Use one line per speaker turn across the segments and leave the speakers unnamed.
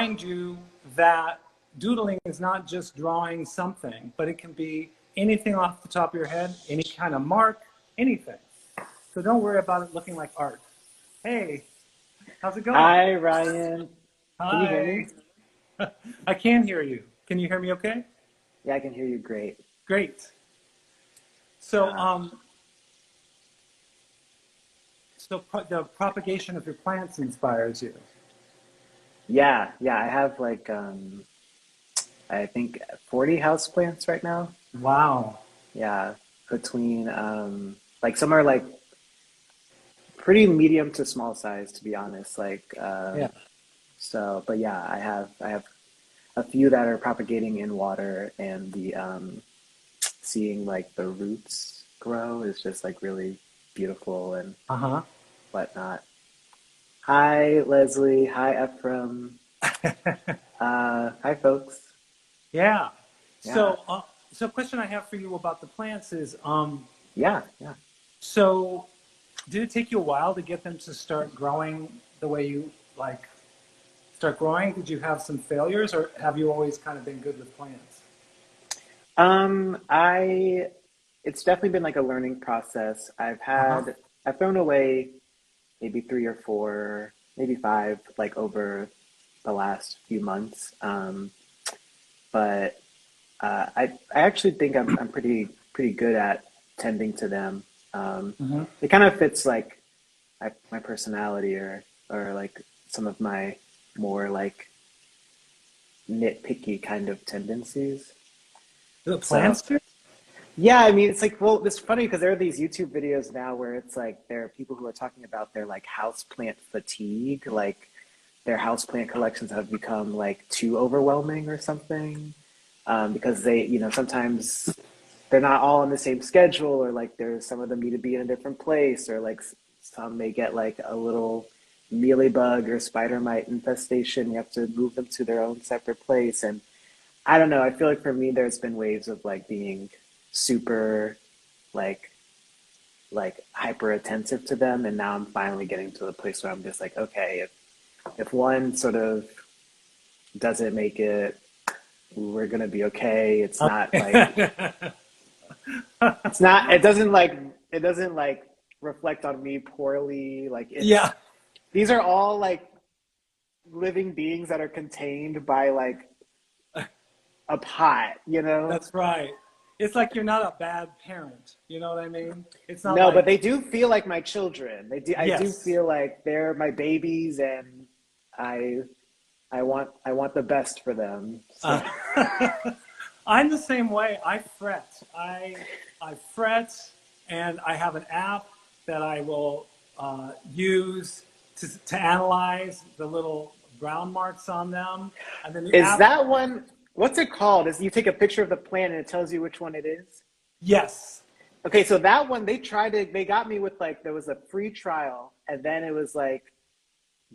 remind you that doodling is not just drawing something, but it can be anything off the top of your head, any kind of mark, anything. So don't worry about it looking like art. Hey, how's it going?
Hi, Ryan. Can you hear me?
Hi. I can hear you. Can you hear me okay?
Yeah, I can hear you great.
Great. So,
Uh,
the propagation of your plants inspires you.
yeah, I have like I think 40 houseplants right now.
Wow.
Yeah, between like some are like pretty medium to small size to be honest.
Yeah.
So, but yeah, I have a few that are propagating in water and the seeing like the roots grow is just like really beautiful and
Uh-huh.
whatnot. Hi, Leslie. Hi, Ephraim. Hi, folks.
Yeah.
Yeah,
So question I have for you about the plants is,
yeah.
so did it take you a while to get them to start growing the way you like start growing? Did you have some failures, or have you always kind of been good with plants?
I it's definitely been like a learning process.
Uh-huh.
I've thrown away maybe three or four, maybe five, like over the last few months. But I actually think I'm pretty good at tending to them.
Hmm.
It kind of fits like my personality or like some of my more like nitpicky kind of tendencies.
The
So
plants do?
yeah, I mean it's like well, it's funny because there are these YouTube videos now where it's like there are people who are talking about their like houseplant fatigue, like their houseplant collections have become like too overwhelming or something. Because they, you know, sometimes they're not all on the same schedule, or like there's some of them need to be in a different place, or like some may get like a little mealybug or spider mite infestation. You have to move them to their own separate place. And I don't know, I feel like for me, there's been waves of like being super like hyper attentive to them, and now I'm finally getting to the place where I'm just like, okay, if one sort of doesn't make it, we're gonna be okay. It's not like it's not it doesn't like reflect on me poorly. Like it's
Yeah,
these are all like living beings that are contained by like a pot, you know?
that's right. It's like you're not a bad parent. You know what I mean? It's not
No, but
like,
they do feel like my children. I do
yes.
feel like they're my babies and I I want the best for them. So
Uh, I'm the same way. I fret. I fret, and I have an app that I will use to analyze the little brown marks on them, and then the
is
app.
that one what's it called? Is you take a picture of the plant and it tells you which one it is?
Yes.
Okay, so that one they got me with like there was a free trial and then it was like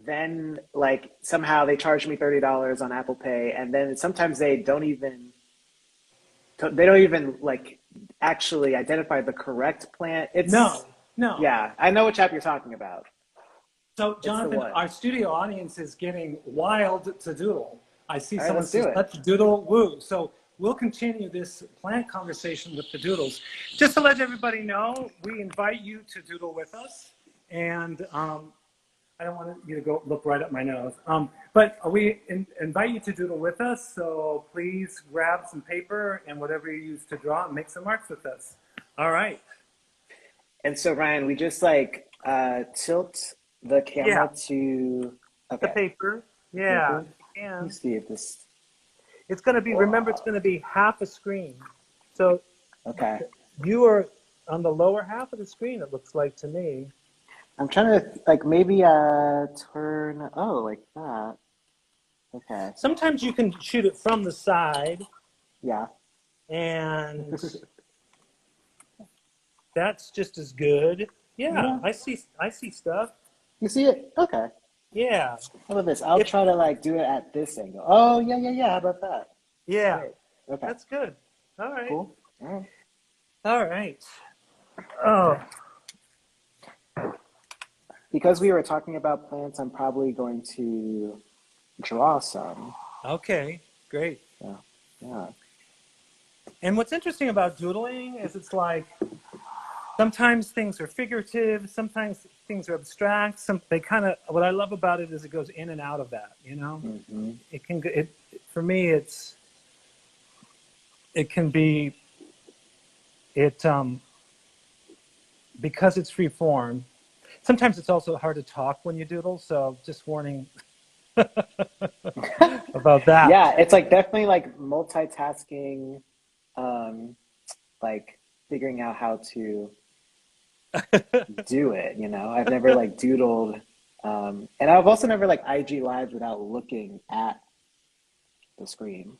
then like somehow they charged me $30 on Apple Pay and then sometimes they don't even like actually identify the correct plant. It's
No. No.
yeah, I know which app you're talking about.
So,
It's the
Jonathan,
one.
our studio audience is getting wild to doodle. I see
All right,
someone
let's do
says,
it.
let's doodle woo. So, we'll continue this plant conversation with the doodles. Just to let everybody know, we invite you to doodle with us. And I don't want you to go look right up my nose. But we invite you to doodle with us. So, please grab some paper and whatever you use to draw and make some marks with us. All right.
And so Ryan, we just like tilt the
Yeah,
camera to
the
okay,
paper.
the
Yeah,
paper. Let me
and
see if this
it's going to be, remember, it's going to be half a screen. So
okay.
you are on the lower half of the screen, it looks like to me.
I'm trying to like maybe turn oh like that. Okay.
Sometimes you can shoot it from the side,
Yeah.
and that's just as good. Yeah,
Yeah.
I see stuff.
You see it? Okay.
Yeah.
How about this? I'll
If
try to like do it at this angle. Oh yeah. How about that?
yeah,
Great. Okay.
that's good. All right.
Cool. All right.
All right. Oh,
Because we were talking about plants, I'm probably going to draw some.
Okay, great.
Yeah, yeah.
And what's interesting about doodling is it's like sometimes things are figurative, sometimes things are abstract. They kind of, what I love about it is it goes in and out of that, you know?
Mm-hmm.
It can, for me, it can be, it, because it's free form. Sometimes it's also hard to talk when you doodle, so just warning about that.
Yeah, it's like definitely like multitasking, um, like figuring out how to do it, you know. I've never like doodled, and I've also never like IG lived without looking at the screen.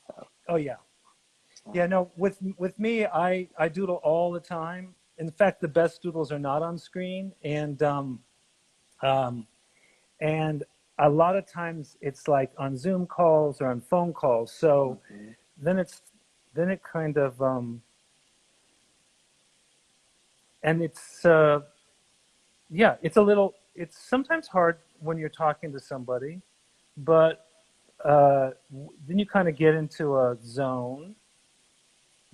So,
Oh yeah,
yeah.
yeah. No, with me, I doodle all the time. In fact, the best doodles are not on screen, um, and a lot of times it's like on Zoom calls or on phone calls. So
Mm-hmm.
then it's then it kind of and it's yeah, it's a little. It's sometimes hard when you're talking to somebody, but then you kind of get into a zone,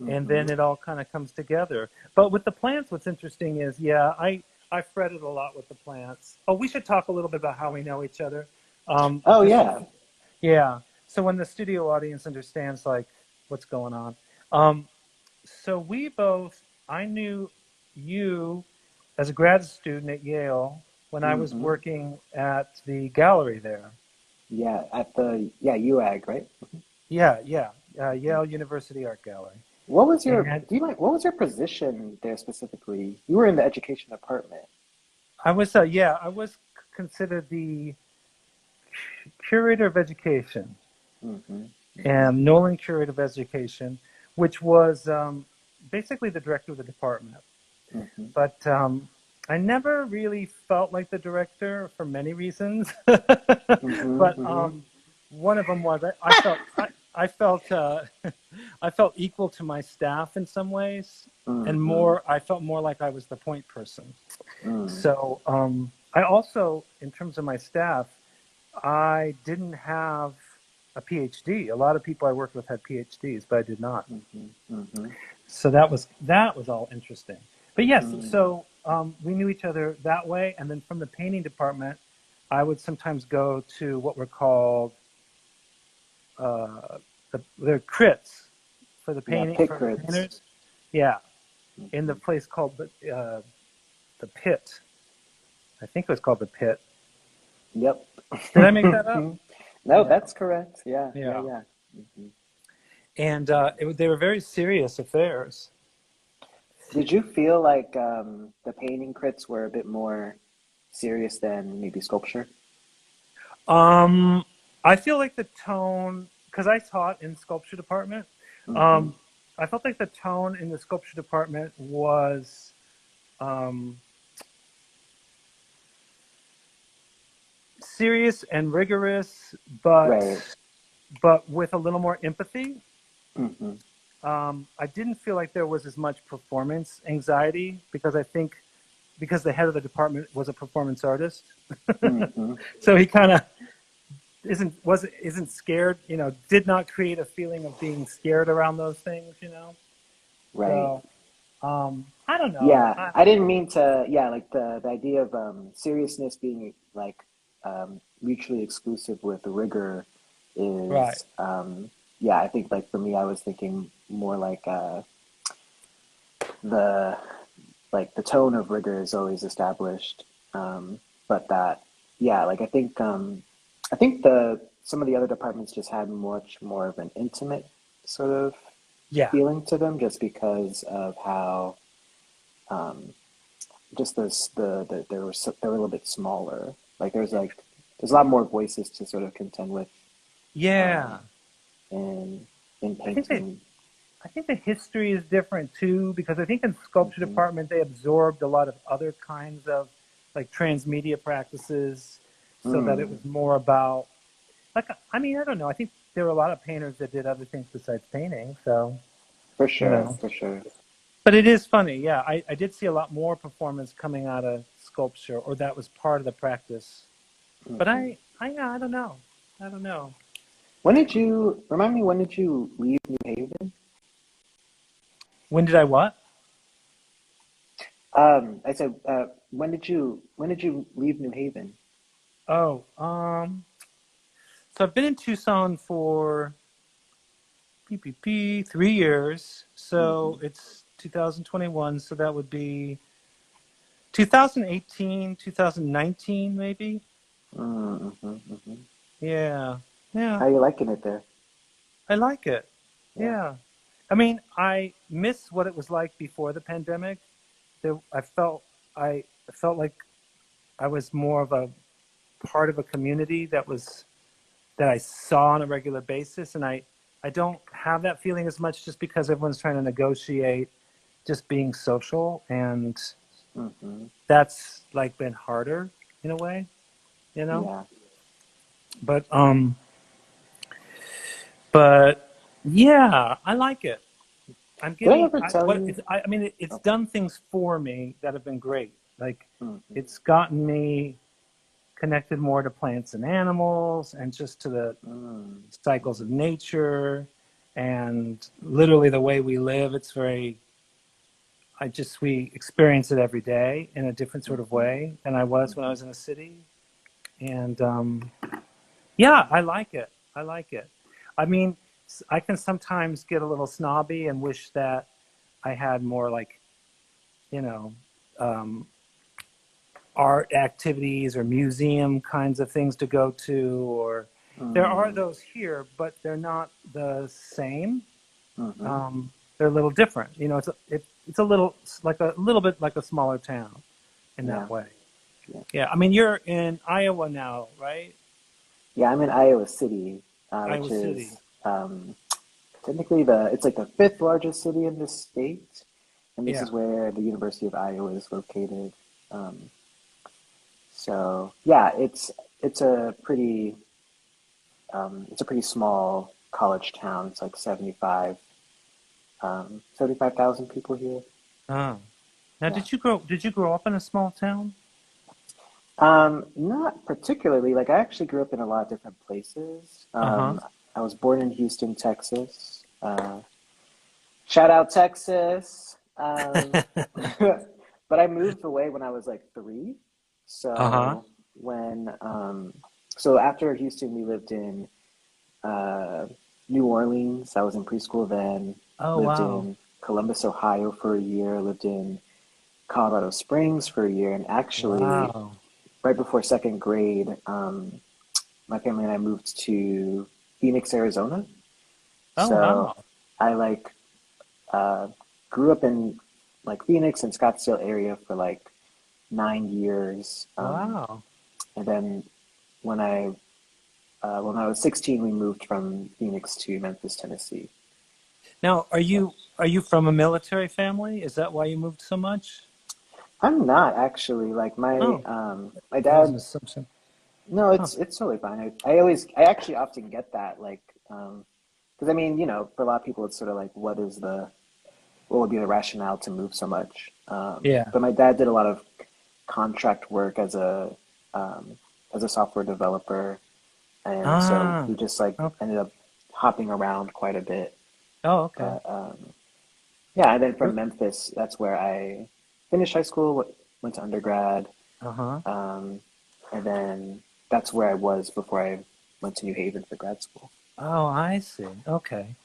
and
Mm-hmm.
then it all kind of comes together. But with the plants, what's interesting is, yeah, I fretted a lot with the plants. Oh, we should talk a little bit about how we know each other.
Oh
Just
yeah.
yeah. So when the studio audience understands like what's going on, um, so we both. I knew you as a grad student at Yale when I was
Mm-hmm.
working at the gallery there.
Yeah, at the UAG, right?
Yeah, yeah,
Mm-hmm.
Yale University Art Gallery.
What was your
And
do you mind what was your position there specifically? You were in the education department.
I was considered the curator of education
Mm-hmm. Mm-hmm.
and Nolan curator of education, which was basically the director of the department.
Mm-hmm.
But I never really felt like the director for many reasons. But
Mm-hmm.
one of them was I felt I felt equal to my staff in some ways, and
Mm-hmm.
more I felt more like I was the point person.
Mm.
So I also, in terms of my staff, I didn't have a PhD. A lot of people I worked with had PhDs, but I did not.
Mm-hmm. Mm-hmm.
So that was all interesting. But yes,
Mm.
so we knew each other that way, and then from the painting department, I would sometimes go to what were called they're crits
Yeah,
for
pit
the
grids.
painters. Yeah, in the
Mm-hmm.
place called the Pit. I think it was called the Pit.
Yep.
Did I make that up?
No,
Yeah,
that's correct. Yeah, yeah,
yeah.
yeah. Hmm.
And they were very serious affairs.
Did you feel like the painting crits were a bit more serious than maybe sculpture?
Um, I feel like the tone, because I taught in sculpture department,
Mm-hmm.
um, I felt like the tone in the sculpture department was um, serious and rigorous,
Right.
but with a little more empathy.
Mm-hmm.
I didn't feel like there was as much performance anxiety because I think because the head of the department was a performance artist,
Mm-hmm.
so he kind of isn't scared. You know, did not create a feeling of being scared around those things. You know,
Right.
so I don't know.
Yeah, I didn't mean to. Yeah, like the idea of seriousness being like mutually exclusive with rigor
Right.
is yeah. I think like for me, I was thinking more like the like the tone of rigor is always established, but that yeah, like I think the some of the other departments just had much more of an intimate sort of
Yeah.
feeling to them, just because of how. Um, just they were they were a little bit smaller. Like there's a lot more voices to sort of contend with
Yeah.
um, in in
I think they
painting.
I think the history is different too because I think in sculpture
Hmm.
department they absorbed a lot of other kinds of like transmedia practices so that it
Mm,
was more about like I mean I don't know I think there were a lot of painters that did other things besides painting so
for
you
sure,
know
for sure.
but it is funny yeah I did see a lot more performance coming out of sculpture or that was part of the practice but
Hmm.
I yeah I don't know I don't know.
When did you remind me? When did you leave New Haven?
When did I what?
I said, when did you leave New Haven?
Oh, so I've been in Tucson for 3 years.
Mm-hmm.
So it's 2021. So that would be 2018, 2019, maybe.
Mm-hmm, mm-hmm.
Yeah, yeah.
How are you liking it there?
I like it.
Yeah.
Yeah. I mean, I miss what it was like before the pandemic. I felt like I was more of a part of a community that I saw on a regular basis, and I don't have that feeling as much just because everyone's trying to negotiate just being social, and
Mm-hmm.
that's like been harder in a way, you know.
Yeah.
But but yeah, I like it. I'm
Did I
getting
ever tell you?
I mean it's
Oh,
done things for me that have been great. Like
mm-hmm.
it's gotten me connected more to plants and animals and just to the cycles of
Mm-hmm.
nature and literally the way we live. It's very we experience it every day in a different sort of
Mm-hmm.
way than I was when I
Mm-hmm.
was in a city. And yeah, I like it. I like it. I mean, I can sometimes get a little snobby and wish that I had more like, you know, um, art activities or museum kinds of things to go to, or there are
Mm-hmm.
those here, but they're not the same.
Mm-hmm.
They're a little different. You know, it's a little like a little bit like a smaller town in
Yeah.
that way.
Yeah.
Yeah, I mean, you're in Iowa now, right?
Yeah. I'm in Iowa City, which
Iowa City.
is technically it's like the fifth largest city in the state, and this
Yeah.
is where the University of Iowa is located. Um, so yeah, it's a pretty small college town. It's like 75,000 people here.
Oh. Now,
Yeah.
did you grow up in a small town?
Not particularly. Like I actually grew up in a lot of different places.
Uh-huh.
I was born in Houston, Texas. Shout out Texas. But I moved away when I was like 3.
Uh-huh.
So when so after Houston, we lived in uh, New Orleans. I was in preschool then.
Oh,
Lived
wow.
in Columbus, Ohio for a year. Lived in Colorado Springs for a year. And actually,
Wow.
right before second grade, my family and I moved to Phoenix, Arizona.
Oh,
So
wow.
I like uh, grew up in like Phoenix and Scottsdale area for like 9 years,
Wow.
and then when I was 16, we moved from Phoenix to Memphis, Tennessee.
Now,
So
are you from a military family? Is that why you moved so much?
I'm not actually like
Oh,
my
that was an
dad.
assumption.
No,
Huh.
it's totally fine. I actually often get that like because I mean for a lot of people it's sort of like what would be the rationale to move so much.
Yeah.
But my dad did a lot of contract work um, as a software developer, and so
Ah.
we just like
Okay.
ended up hopping around quite a bit.
Oh, okay.
But yeah, and then from Memphis, that's where I finished high school, went to undergrad,
Uh-huh.
um, and then that's where I was before I went to New Haven for grad school.
Oh, I see. Okay.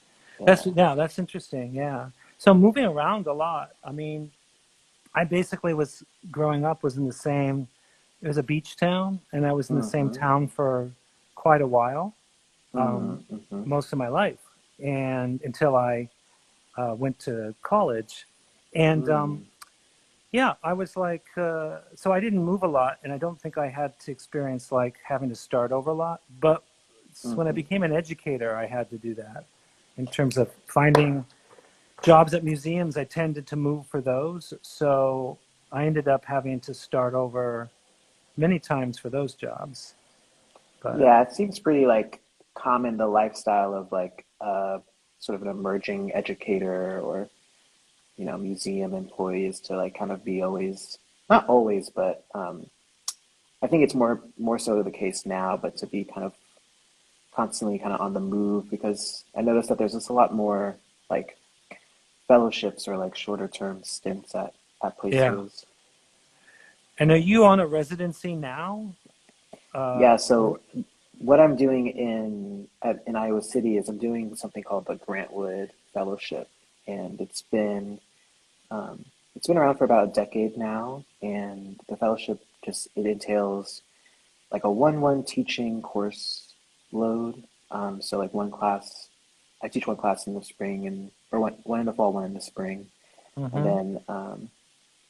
Yeah.
That's interesting. Yeah. So moving around a lot. I mean, I basically was growing up was in the same it was a beach town and I was in the same
Mm-hmm.
town for quite a while,
Mm-hmm.
most of my life. And until I went to college. And
Mm-hmm.
yeah, I was like, so I didn't move a lot, and I don't think I had to experience like having to start over a lot. But when I
Mm-hmm.
became an educator, I had to do that in terms of finding jobs at museums. I tended to move for those. So I ended up having to start over many times for those jobs. But
Yeah, it seems pretty like common the lifestyle of like sort of an emerging educator or museum employees to like kind of be always not always, but I think it's more so the case now, but to be kind of constantly kind of on the move because I noticed that there's just a lot more like fellowships or like shorter term stints at
Yeah.
places.
And are you on a residency now?
Yeah,
Or
so what I'm doing in Iowa City is I'm doing something called the Grantwood Fellowship, and um, it's been around for about a decade now. And the fellowship just it entails like a 1-1 teaching course load. So like one class, I teach one class in the spring and or one in the fall, one in the spring, and
mm-hmm.
then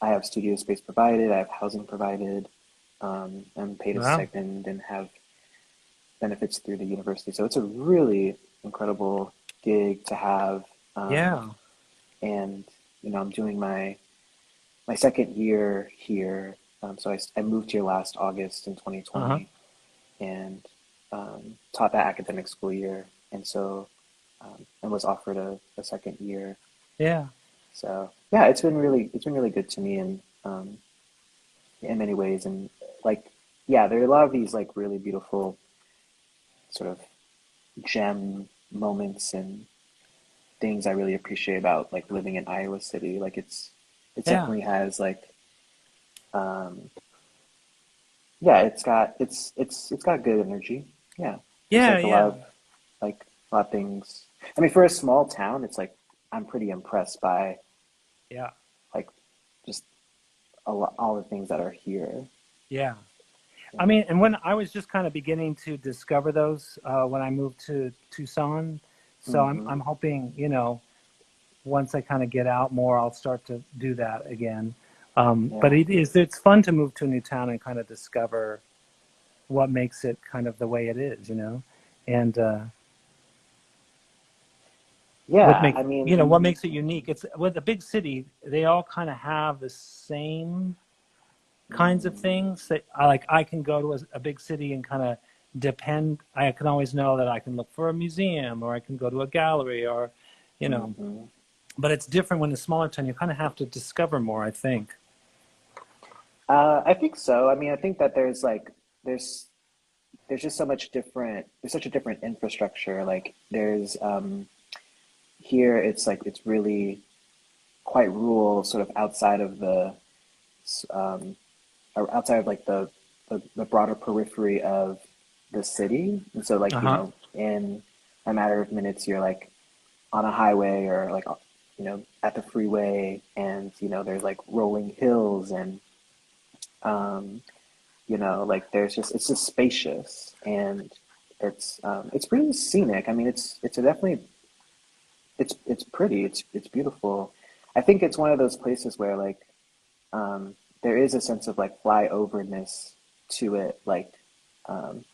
I have studio space provided, I have housing provided, I'm paid a
Wow.
stipend and have benefits through the university. So it's a really incredible gig to have.
Yeah.
And I'm doing my second year here. So I moved here last August in
Uh-huh.
2020 and taught that academic school year. And so and was offered a second year.
Yeah.
So yeah, it's been really good to me in many ways. And like yeah, there are a lot of these like really beautiful sort of gem moments and things I really appreciate about like living in Iowa City. Like it
Yeah.
definitely has like um yeah, it's got good energy. Yeah. There's
Yeah.
like a lot
Yeah.
of like a lot of things. I mean for a small town it's like I'm pretty impressed by
Yeah.
like just all the things that are here.
Yeah. I
Yeah.
mean, and when I was just kind of beginning to discover those when I moved to Tucson, so
Mm-hmm.
I'm hoping, once I kind of get out more, I'll start to do that again. But
Yeah.
it's fun to move to a new town and kind of discover what makes it kind of the way it is, and
Yeah. I mean,
what makes it unique. It's with a big city, they all kind of have the same kinds of
mm,
things that I can go to a big city and kind of depend. I can always know that I can look for a museum or I can go to a gallery or, you know,
mm-hmm.
but it's different when it's smaller town. You kind of have to discover more, I think.
I think so. I mean, I think that there's there's just so much different. There's such a different infrastructure. Like there's here, it's like it's really quite rural, sort of outside of um, or outside of like the broader periphery of the city. And so like
Uh-huh.
in a matter of minutes, you're like on a highway or like at the freeway, and there's like rolling hills and um, like it's just spacious and it's pretty scenic. I mean, it's a definitely it's pretty. It's beautiful. I think it's one of those places where like there is a sense of like flyoverness to it. Like um,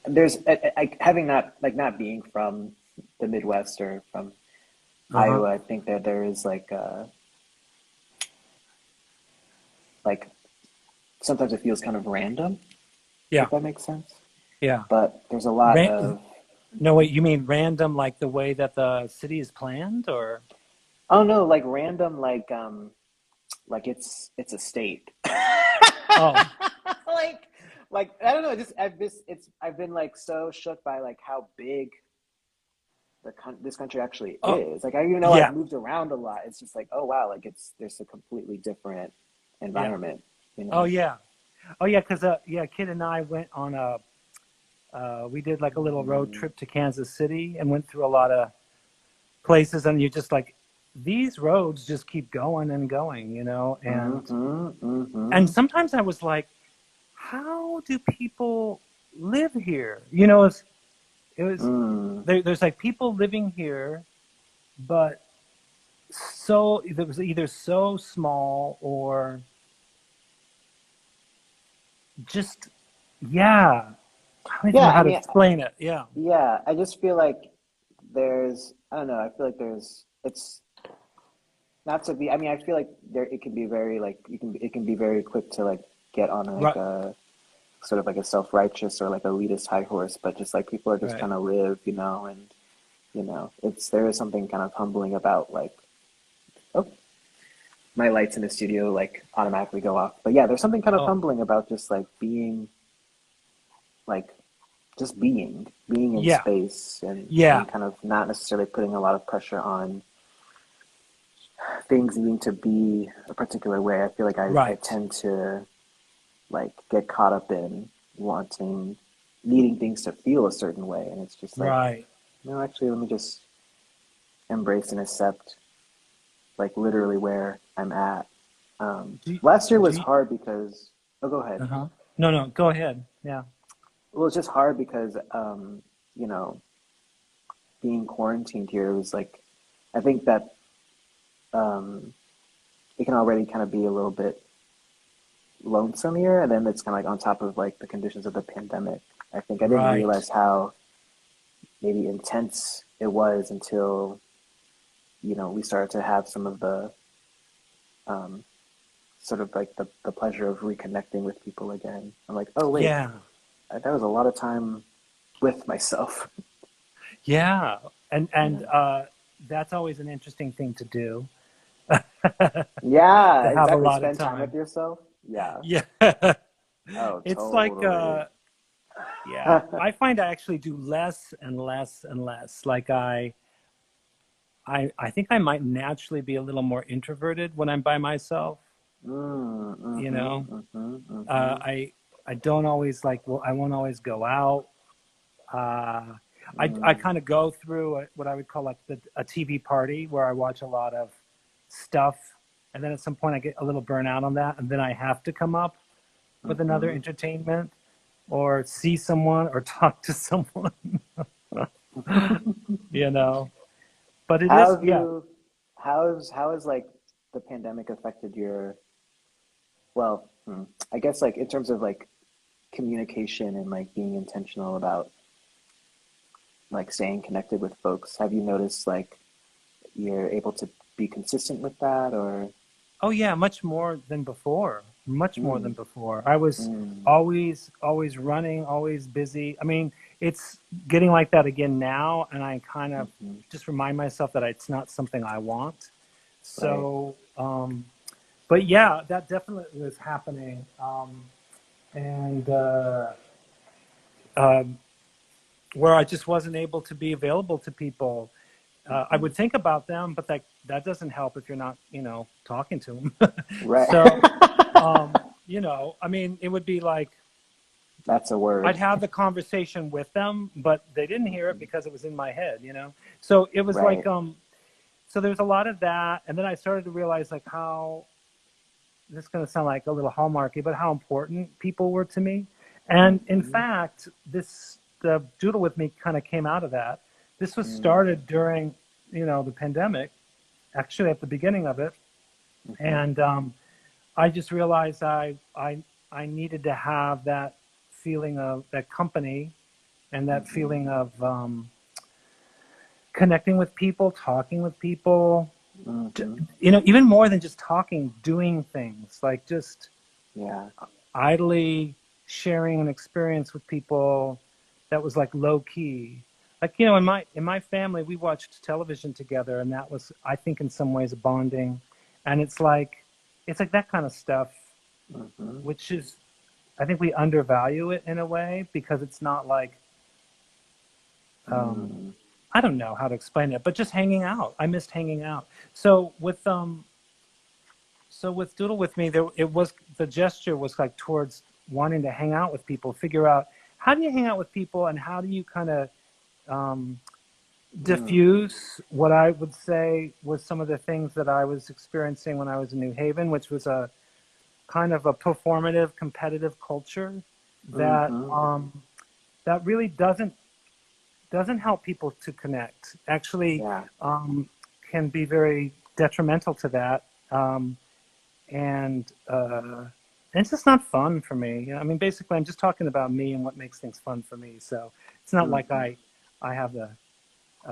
there's having not being from the Midwest or from
Uh-huh.
Iowa. I think that there is like sometimes it feels kind of random,
Yeah.
if that makes sense.
Yeah.
But there's a lot
Ran-
of
no, wait, you mean random like the way that the city is planned or?
oh no, like random, like it's a state.
Oh,
like like I don't know, I've been like so shook by like how big this country actually
oh,
is. Like I even though I've
yeah.
moved around a lot, it's just like oh wow, like there's a completely different
Yeah.
environment, you
Oh,
know.
yeah. Oh, yeah. Because, yeah, kid and I went on we did like a little road
Mm-hmm.
trip to Kansas City and went through a lot of places, and you're just like, these roads just keep going and going,
Mm-hmm.
and
Mm-hmm.
sometimes I was like, how do people live here? It was
Mm.
there's like people living here, but it was either so small or just yeah. I don't even
Yeah,
know
I
how to
mean,
explain it. Yeah.
yeah, I just feel like I don't know, I feel like it's not to be, I mean, I feel like it can be very, like, it can be very quick to, like, get on, like,
Right.
a, sort of, like, a self-righteous or, like, elitist high horse, but just, like, people are just
Right.
kind of live, and, there is something kind of humbling about, like, oh, my lights in the studio, like, automatically go off. But, yeah, there's something kind of
Oh.
humbling about just, like, being, like, just being in
Yeah.
space
Yeah.
and kind of not necessarily putting a lot of pressure on things needing to be a particular way. I feel like I
Right.
tend to like get caught up in wanting needing things to feel a certain way, and it's just like,
Right.
no, actually, let me just embrace and accept like literally where I'm at.
Do,
Last year
do
was
you,
hard because, oh, go ahead.
uh-huh. No, no, go ahead. Yeah.
Well, it's just hard because, you know, being quarantined here was like, I think that um, it can already kind of be a little bit lonesome here, and then it's kind of like on top of like the conditions of the pandemic. I think I didn't
Right.
realize how maybe intense it was until, you know, we started to have some of the um, sort of like the pleasure of reconnecting with people again. I'm like, oh wait,
Yeah.
that was a lot of time with myself.
Yeah.
You
And
know?
that's always an interesting thing to do.
Yeah,
To have a
exactly.
lot of
Spend time with
time.
yourself. Yeah.
Yeah.
Oh,
It's like
totally.
yeah, I find I actually do less and less and less. Like I think I might naturally be a little more introverted when I'm by myself, you
Mm-hmm,
know.
mm-hmm,
Uh
mm-hmm,
I I don't always like, well, I won't always go out. Uh I
mm.
kind of go through what I would call like a TV party where I watch a lot of stuff, and then at some point I get a little burnout on that, and then I have to come up with another
Mm-hmm.
entertainment or see someone or talk to someone, you know. But it
How
is,
have
yeah.
you, how has like the pandemic affected your, well, I guess like in terms of like communication and like being intentional about like staying connected with folks, have you noticed like you're able to be consistent with that or?
Oh yeah, much more than before. Much more than
Mm,
before. I was
mm,
always running, always busy. I mean, it's getting like that again now, and I kind of
mm-hmm,
just remind myself that it's not something I want.
right.
So, but yeah, that definitely was happening. And um, where I just wasn't able to be available to people. I
Mm-hmm.
would think about them, but that doesn't help if you're not, talking to them.
Right.
So, I mean, it would be like
That's a
I'd
word.
have the conversation with them, but they didn't hear it because it was in my head. So it was like,
Right.
so there's a lot of that, and then I started to realize like how this is going to sound like a little hallmarky, but how important people were to me. And in
Mm-hmm.
fact, the Doodle with me kind of came out of that. This was
Mm,
started during, the pandemic, actually at the beginning of it,
mm-hmm.
and I just realized I needed to have that feeling of that company and that
Mm-hmm.
feeling of connecting with people, talking with people,
Mm-hmm.
even more than just talking, doing things like just
Yeah.
idly sharing an experience with people that was like low key. Like, in my family, we watched television together, and that was, I think, in some ways, a bonding. And it's like that kind of stuff,
Mm-hmm.
which is, I think we undervalue it in a way because it's not like, um,
Mm,
I don't know how to explain it, but just hanging out. I missed hanging out. So with Doodle with me, the gesture was like towards wanting to hang out with people, figure out how do you hang out with people, and how do you kind of um,
mm,
diffuse what I would say was some of the things that I was experiencing when I was in New Haven, which was a kind of a performative, competitive culture that
mm-hmm.
that really doesn't help people to connect. Actually,
Yeah.
um, can be very detrimental to that. And it's just not fun for me. I mean, basically, I'm just talking about me and what makes things fun for me. So it's not like
Mm-hmm.
I have a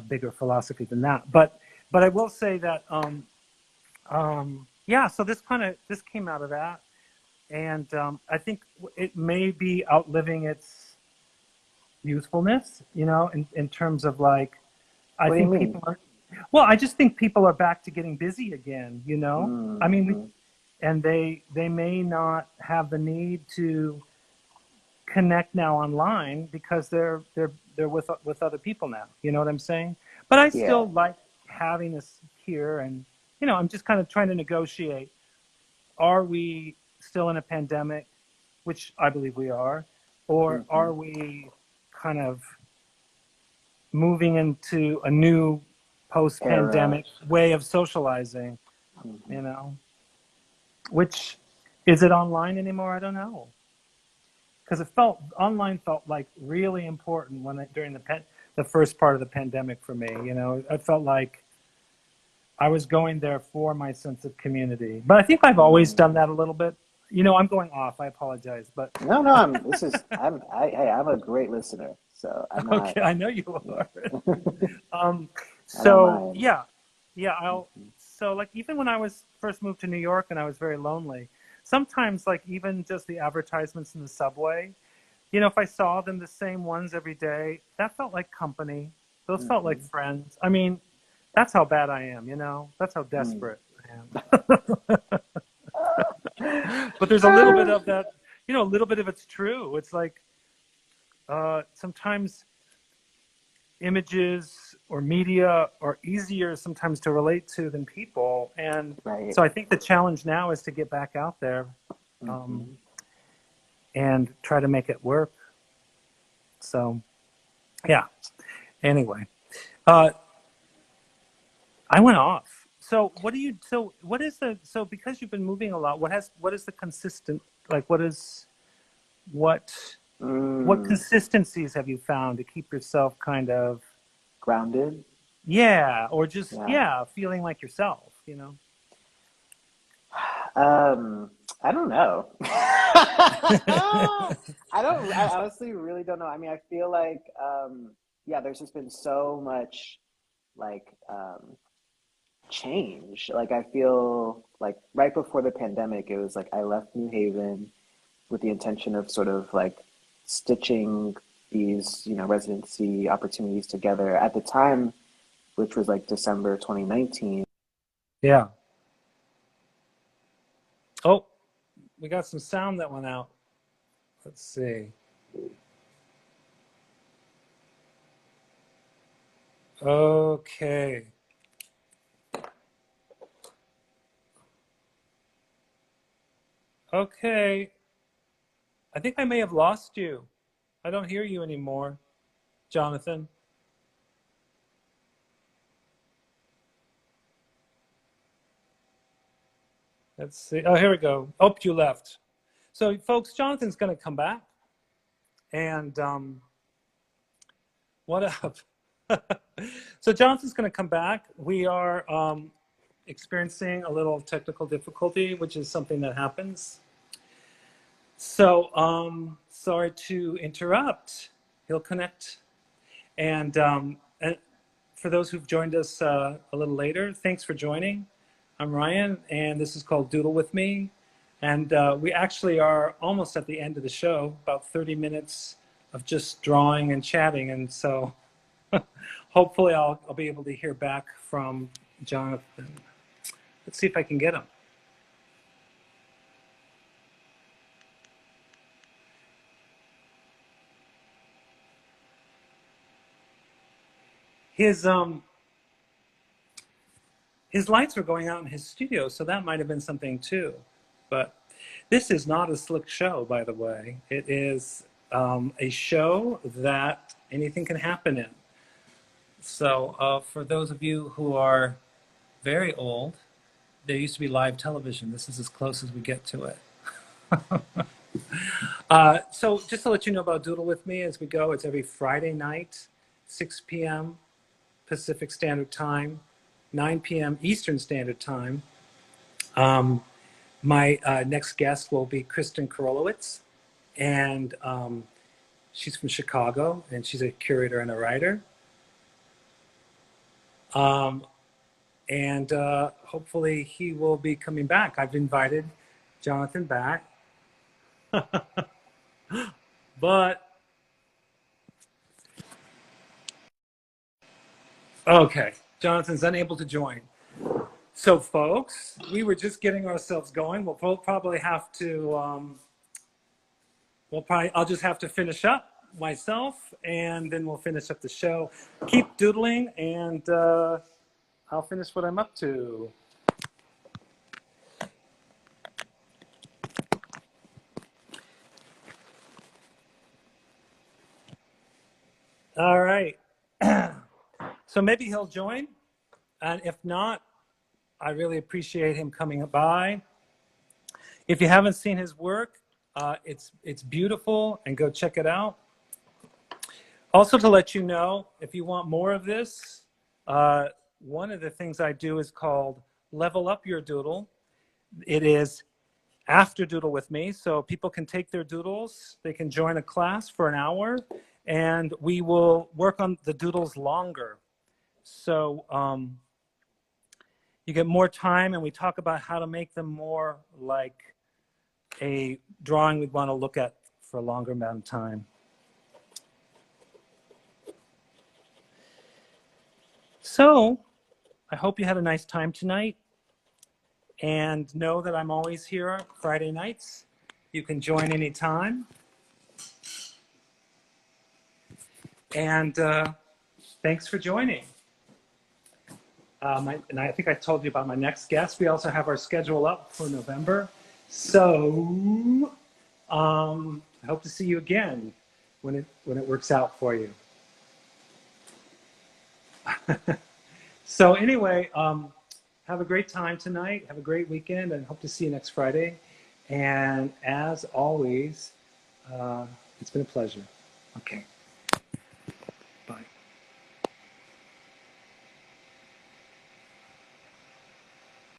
bigger philosophy than that. But I will say that yeah. So this came out of that, and I think it may be outliving its usefulness. In terms of like, I
What do you
think
mean?
people are. Well, I just think people are back to getting busy again. I mean,
Mm-hmm.
and they may not have the need to connect now online because they're with other people now. You know what I'm saying? But I
Yeah.
still like having us here, and I'm just kind of trying to negotiate. Are we still in a pandemic, which I believe we are, or
Hmm.
are we kind of moving into a new
Era.
post-pandemic way of socializing?
Hmm.
You know, which is it online anymore? I don't know. Because online felt like really important during the first part of the pandemic for me. I felt like I was going there for my sense of community. But I think I've always done that a little bit. I'm going off. I apologize, but
No, no, hey, I'm a great listener, so I'm not,
okay, I know you are. Um,
I don't
so
mind.
yeah, yeah. So like even when I was first moved to New York and I was very lonely, sometimes like even just the advertisements in the subway, if I saw them the same ones every day, that felt like company. Those felt like
Hmm.
friends. I mean, that's how bad I am. That's how
Hmm.
desperate I am. But there's a little bit of that. A little bit of it's true. It's like sometimes images or media are easier sometimes to relate to than people. And
Right.
so I think the challenge now is to get back out there um,
Hmm.
and try to make it work. So, yeah. Anyway, uh, I went off. So what is so because you've been moving a lot, what is the consistent, like, what, what
Mm.
consistencies have you found to keep yourself kind of,
Grounded.
yeah, or just,
Yeah.
yeah, feeling like yourself?
Um, I don't know. I honestly really don't know. I mean, I feel like, yeah, there's just been so much like change. Like, I feel like right before the pandemic, it was like I left New Haven with the intention of sort of like stitching these, residency opportunities together at the time, which was like December 2019.
Yeah. Oh, we got some sound that went out. Let's see. Okay. Okay. I think I may have lost you. I don't hear you anymore, Jonathan. Let's see. Oh, here we go. Oh, you left. So, folks, Jonathan's going to come back. And what up? So, Jonathan's going to come back. We are experiencing a little technical difficulty, which is something that happens. So, sorry to interrupt. He'll connect. And for those who've joined us a little later, thanks for joining. I'm Ryan, and this is called Doodle with Me. And we actually are almost at the end of the show, about 30 minutes of just drawing and chatting. And so hopefully I'll be able to hear back from Jonathan. Let's see if I can get him. His his lights were going out in his studio, so that might have been something too. But this is not a slick show, by the way. It is a show that anything can happen in. So for those of you who are very old, there used to be live television. This is as close as we get to it. So just to let you know about Doodle with Me as we go, it's every Friday night, 6 p.m. Pacific Standard Time, 9 p.m. Eastern Standard Time. My next guest will be Kristen Korolowitz, and she's from Chicago, and she's a curator and a writer. Um, and hopefully he will be coming back. I've invited Jonathan back, but okay, Jonathan's unable to join. So, folks, we were just getting ourselves going. We'll probably have to I'll just have to finish up myself, and then we'll finish up the show. Keep doodling, and I'll finish what I'm up to. All right. So maybe he'll join, and if not, I really appreciate him coming by. If you haven't seen his work, it's beautiful, and go check it out. Also, to let you know, if you want more of this, one of the things I do is called Level Up Your Doodle. It is after Doodle with me, so people can take their doodles, they can join a class for an hour, and we will work on the doodles longer. So you get more time, and we talk about how to make them more like a drawing we'd want to look at for a longer amount of time. So I hope you had a nice time tonight, and know that I'm always here Friday nights. You can join anytime. And thanks for joining. And I think I told you about my next guest. We also have our schedule up for November. So I hope to see you again when it works out for you. So anyway, have a great time tonight. Have a great weekend, and hope to see you next Friday. And as always, it's been a pleasure. Okay.